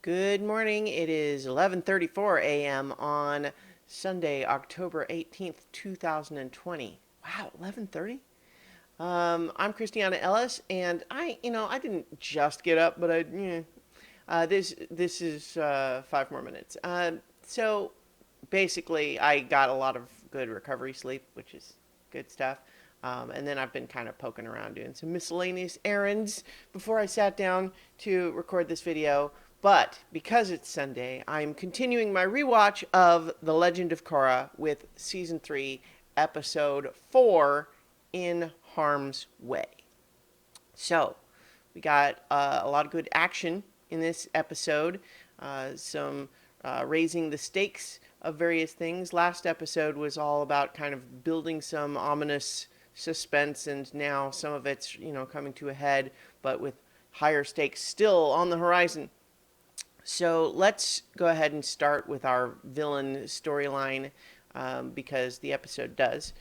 Good morning. It is 11:34 a.m. on Sunday, October 18th, 2020. Wow, 11:30? I'm Christiana Ellis, and I didn't just get up, but this is 5 more minutes. So basically, I got a lot of good recovery sleep, which is good stuff. And then I've been kind of poking around doing some miscellaneous errands before I sat down to record this video. But because it's Sunday, I'm continuing my rewatch of The Legend of Korra with Season 3, Episode 4, In Harm's Way. So, we got a lot of good action in this episode, some raising the stakes of various things. Last episode was all about kind of building some ominous suspense, and now some of it's, coming to a head, but with higher stakes still on the horizon. So let's go ahead and start with our villain storyline, because the episode does.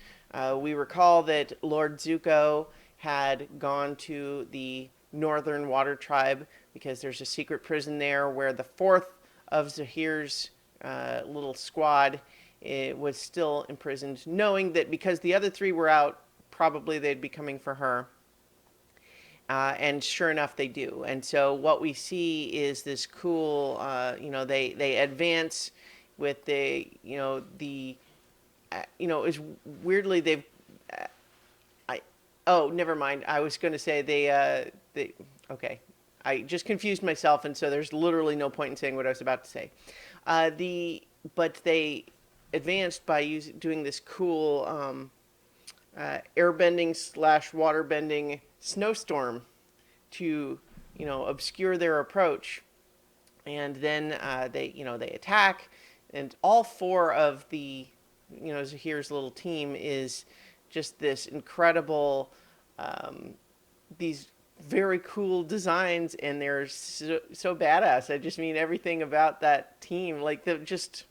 We recall that Lord Zuko had gone to the Northern Water Tribe because there's a secret prison there where the fourth of Zahir's little squad was still imprisoned, knowing that because the other three were out, probably they'd be coming for her. And sure enough, they do. And so what we see is this cool, they advance with is weirdly they've, never mind. I was going to say okay. I just confused myself, and so there's literally no point in saying what I was about to say. But they advanced by doing this cool airbending / waterbending snowstorm to obscure their approach, and then they attack, and all four of the Zahir's little team is just this incredible these very cool designs, and they're so badass. I just mean everything about that team, like the just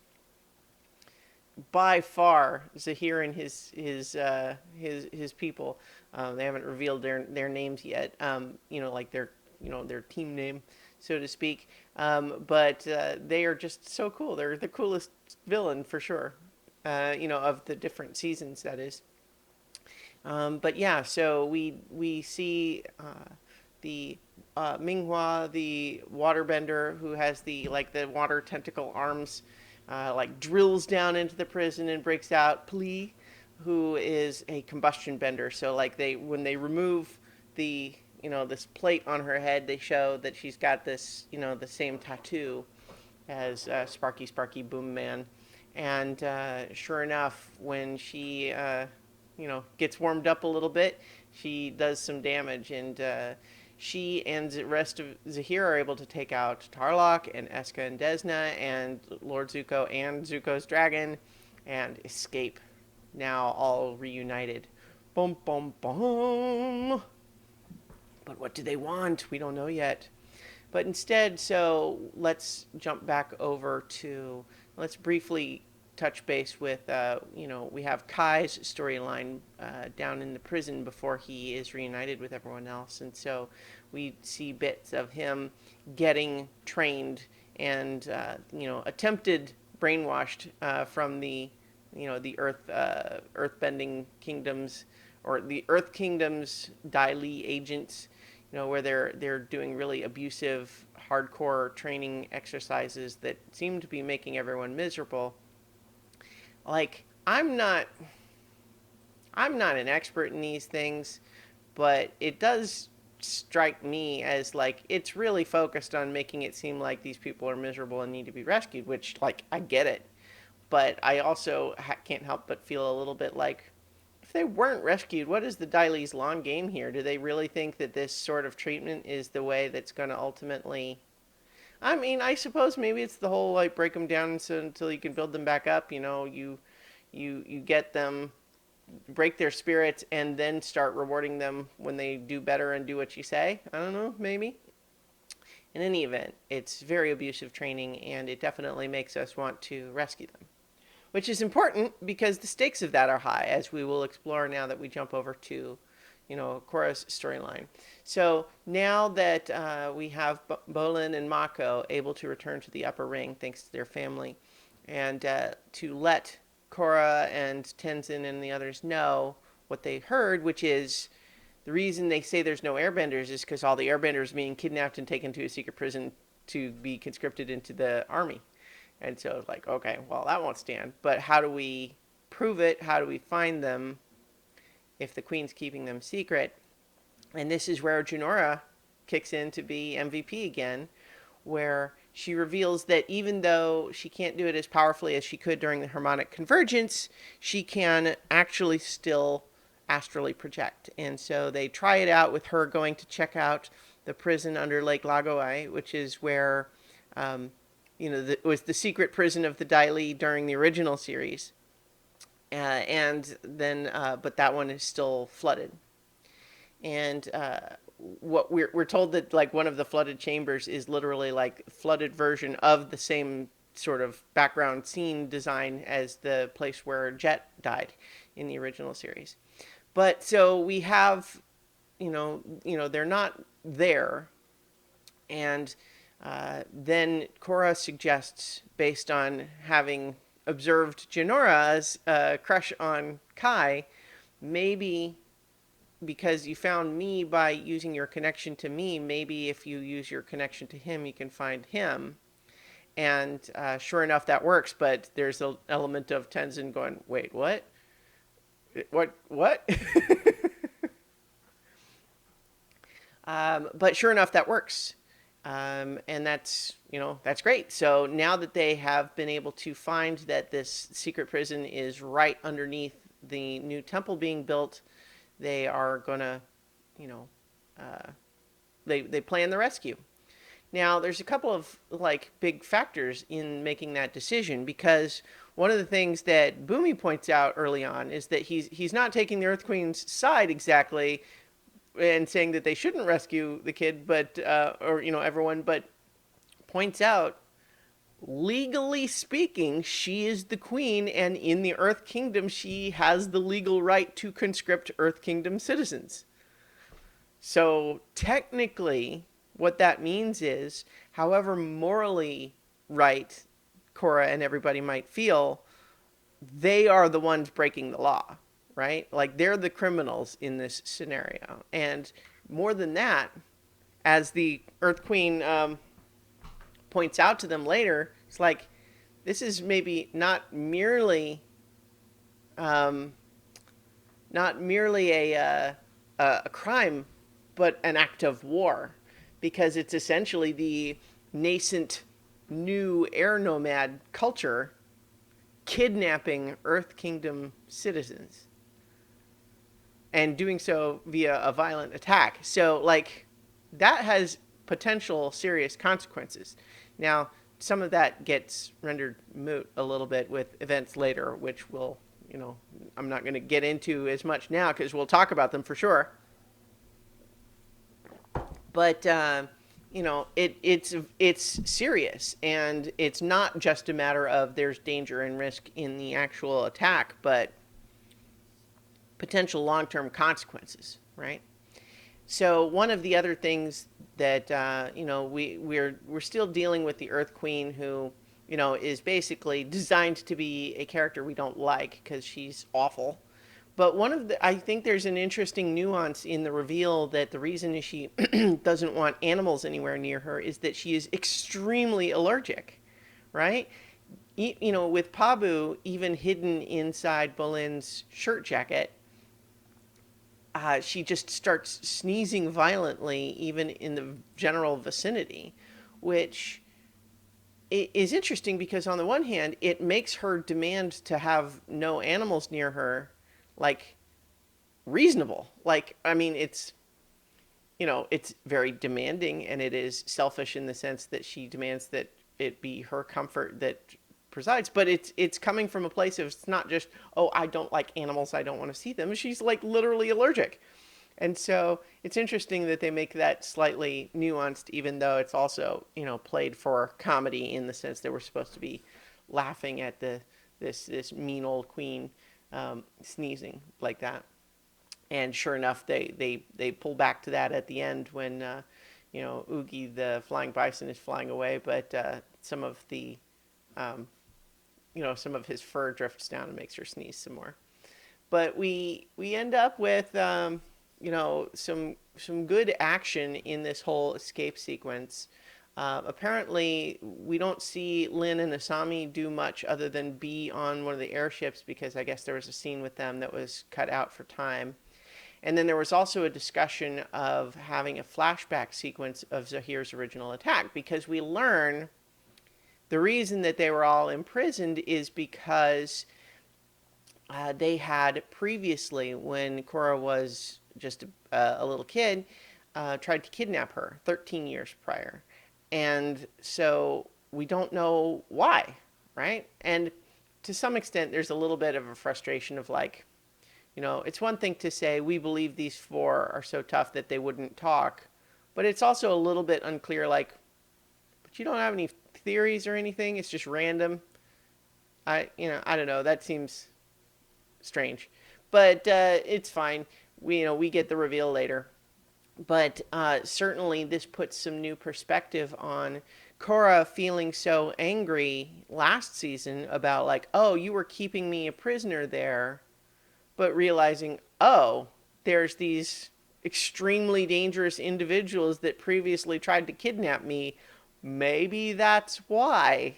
by far Zahir and his people. They haven't revealed their names yet. Like their team name, so to speak. But they are just so cool. They're the coolest villain for sure. Of the different seasons, that is. But yeah, so we see the Minghua, the waterbender, who has the water tentacle arms, drills down into the prison and breaks out. Pli, who is a combustion bender. So when they remove the this plate on her head, they show that she's got this the same tattoo as Sparky Sparky Boom Man. And sure enough, when she gets warmed up a little bit, she does some damage, and she and the rest of Zahir are able to take out Tarlok and Eska and Desna and Lord Zuko and Zuko's dragon and escape, now all reunited. Boom, boom, boom. But what do they want? We don't know yet. But instead, so let's jump back over to, let's briefly touch base with, we have Kai's storyline down in the prison before he is reunited with everyone else. And so we see bits of him getting trained and, attempted brainwashed from the earthbending kingdoms, or the Earth Kingdom's Dai Li agents, where they're doing really abusive, hardcore training exercises that seem to be making everyone miserable. I'm not an expert in these things, but it does strike me as it's really focused on making it seem like these people are miserable and need to be rescued, which I get it. But I also can't help but feel a little bit like, if they weren't rescued, what is the Dai Li's long game here? Do they really think that this sort of treatment is the way that's going to ultimately... I mean, I suppose maybe it's the whole, break them down until you can build them back up. You get them, break their spirits, and then start rewarding them when they do better and do what you say. I don't know, maybe. In any event, it's very abusive training, and it definitely makes us want to rescue them. Which is important because the stakes of that are high, as we will explore now that we jump over to, Korra's storyline. So now that we have Bolin and Mako able to return to the upper ring thanks to their family, and to let Korra and Tenzin and the others know what they heard, which is the reason they say there's no airbenders is because all the airbenders are being kidnapped and taken to a secret prison to be conscripted into the army. And so it's like, okay, well, that won't stand. But how do we prove it? How do we find them if the queen's keeping them secret? And this is where Jinora kicks in to be MVP again, where she reveals that even though she can't do it as powerfully as she could during the harmonic convergence, she can actually still astrally project. And so they try it out with her going to check out the prison under Lake Lagoai, which is where, was the secret prison of the Dai Li during the original series. And then, but that one is still flooded. And what we're told that like one of the flooded chambers is literally like flooded version of the same sort of background scene design as the place where Jet died in the original series. But so we have, they're not there, and then Korra suggests, based on having observed Jinora's crush on Kai, maybe because you found me by using your connection to me, maybe if you use your connection to him, you can find him. And sure enough, that works. But there's an element of Tenzin going, wait, what? What? But sure enough, that works. And that's great. So now that they have been able to find that this secret prison is right underneath the new temple being built, they are gonna, they plan the rescue. Now, there's a couple of like big factors in making that decision, because one of the things that Boomy points out early on is that he's not taking the Earth Queen's side exactly, and saying that they shouldn't rescue the kid, but or everyone, but points out, legally speaking, she is the queen, and in the Earth Kingdom, she has the legal right to conscript Earth Kingdom citizens. So technically, what that means is, however morally right Korra and everybody might feel, they are the ones breaking the law, right? Like, they're the criminals in this scenario. And more than that, as the Earth Queen points out to them later, it's like, this is maybe not merely a crime, but an act of war, because it's essentially the nascent new air nomad culture kidnapping Earth Kingdom citizens and doing so via a violent attack. So, like, that has potential serious consequences. Now, some of that gets rendered moot a little bit with events later, which will, I'm not going to get into as much now because we'll talk about them for sure. But, it's serious, and it's not just a matter of there's danger and risk in the actual attack, but potential long-term consequences, right? So one of the other things that we're still dealing with the Earth Queen, who is basically designed to be a character we don't like because she's awful. But I think there's an interesting nuance in the reveal that the reason she doesn't want animals anywhere near her is that she is extremely allergic, right? With Pabu even hidden inside Bolin's shirt jacket, she just starts sneezing violently, even in the general vicinity, which is interesting because on the one hand, it makes her demand to have no animals near her, like, reasonable. Like, I mean, it's very demanding, and it is selfish in the sense that she demands that it be her comfort that presides, but it's coming from a place of, it's not just, oh, I don't like animals, I don't want to see them. She's like literally allergic. And so it's interesting that they make that slightly nuanced, even though it's also, played for comedy in the sense that we're supposed to be laughing at this mean old queen sneezing like that. And sure enough, they pull back to that at the end when Oogie the flying bison is flying away, but some of the um, some of his fur drifts down and makes her sneeze some more. But we end up with some good action in this whole escape sequence. Apparently, we don't see Lin and Asami do much other than be on one of the airships because I guess there was a scene with them that was cut out for time. And then there was also a discussion of having a flashback sequence of Zahir's original attack because we learn the reason that they were all imprisoned is because they had previously, when Korra was just a little kid, tried to kidnap her 13 years prior. And so we don't know why, right? And to some extent, there's a little bit of a frustration of like, it's one thing to say, we believe these four are so tough that they wouldn't talk. But it's also a little bit unclear, like, but you don't have any theories or anything? It's just random. I don't know. That seems strange. But it's fine. We get the reveal later. But certainly this puts some new perspective on Korra feeling so angry last season about like, oh, you were keeping me a prisoner there, but realizing, oh, there's these extremely dangerous individuals that previously tried to kidnap me. Maybe that's why.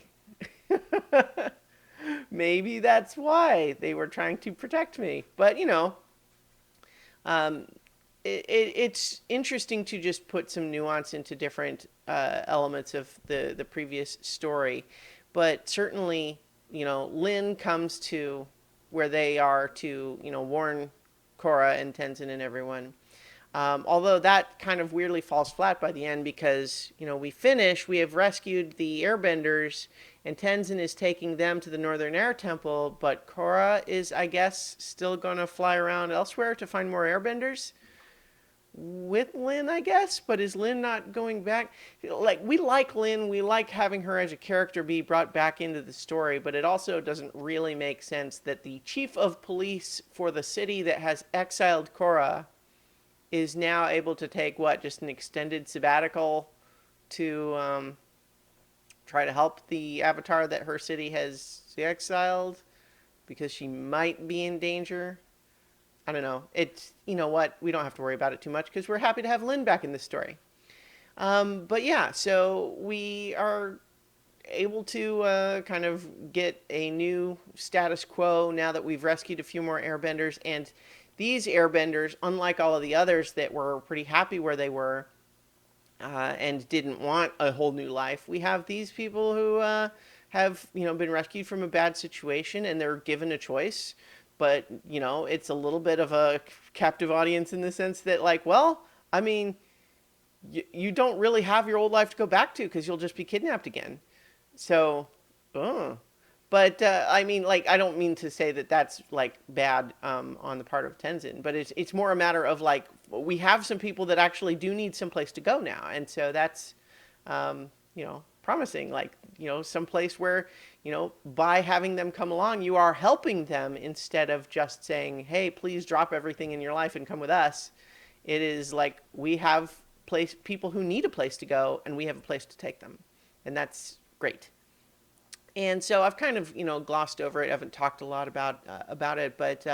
Maybe that's why they were trying to protect me. But, um, it's interesting to just put some nuance into different elements of the previous story. But certainly, Lin comes to where they are to, warn Korra and Tenzin and everyone. Although that kind of weirdly falls flat by the end because, we have rescued the airbenders and Tenzin is taking them to the Northern Air Temple, but Korra is, I guess, still going to fly around elsewhere to find more airbenders with Lin, I guess, but is Lin not going back? Like, we like Lin, we like having her as a character be brought back into the story, but it also doesn't really make sense that the chief of police for the city that has exiled Korra is now able to take, just an extended sabbatical to try to help the avatar that her city has exiled because she might be in danger. I don't know. It's, what? We don't have to worry about it too much because we're happy to have Lin back in this story. But yeah, so we are able to kind of get a new status quo now that we've rescued a few more airbenders. And these airbenders, unlike all of the others that were pretty happy where they were and didn't want a whole new life, we have these people who have, been rescued from a bad situation and they're given a choice. But, it's a little bit of a captive audience in the sense that, like, well, I mean, you don't really have your old life to go back to because you'll just be kidnapped again. So, but I mean, like, I don't mean to say that that's like bad on the part of Tenzin, but it's more a matter of like we have some people that actually do need some place to go now, and so that's promising. Like, some place where by having them come along, you are helping them instead of just saying, hey, please drop everything in your life and come with us. It is like we have people who need a place to go, and we have a place to take them, and that's great. And so I've kind of, glossed over it. I haven't talked a lot about it, but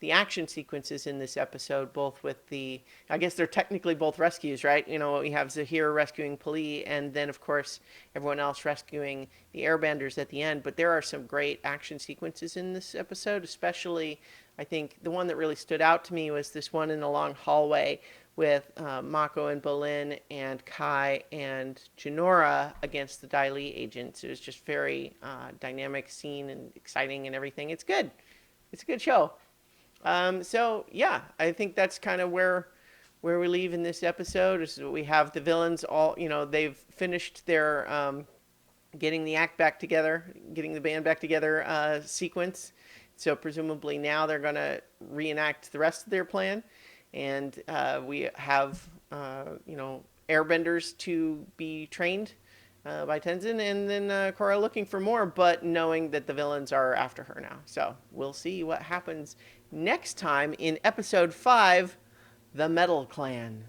the action sequences in this episode, both with I guess they're technically both rescues, right? We have Zahir rescuing Pali, and then, of course, everyone else rescuing the airbenders at the end. But there are some great action sequences in this episode, especially, I think, the one that really stood out to me was this one in the long hallway with Mako and Bolin and Kai and Jinora against the Dai Li agents. It was just very dynamic scene and exciting and everything. It's good. It's a good show. So yeah, I think that's kind of where we leave in this episode. Is we have the villains all, they've finished their getting the act back together, getting the band back together sequence. So presumably now they're going to reenact the rest of their plan. And we have, airbenders to be trained by Tenzin, and then Korra looking for more, but knowing that the villains are after her now. So we'll see what happens next time in episode 5, The Metal Clan.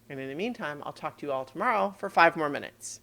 And in the meantime, I'll talk to you all tomorrow for 5 more minutes.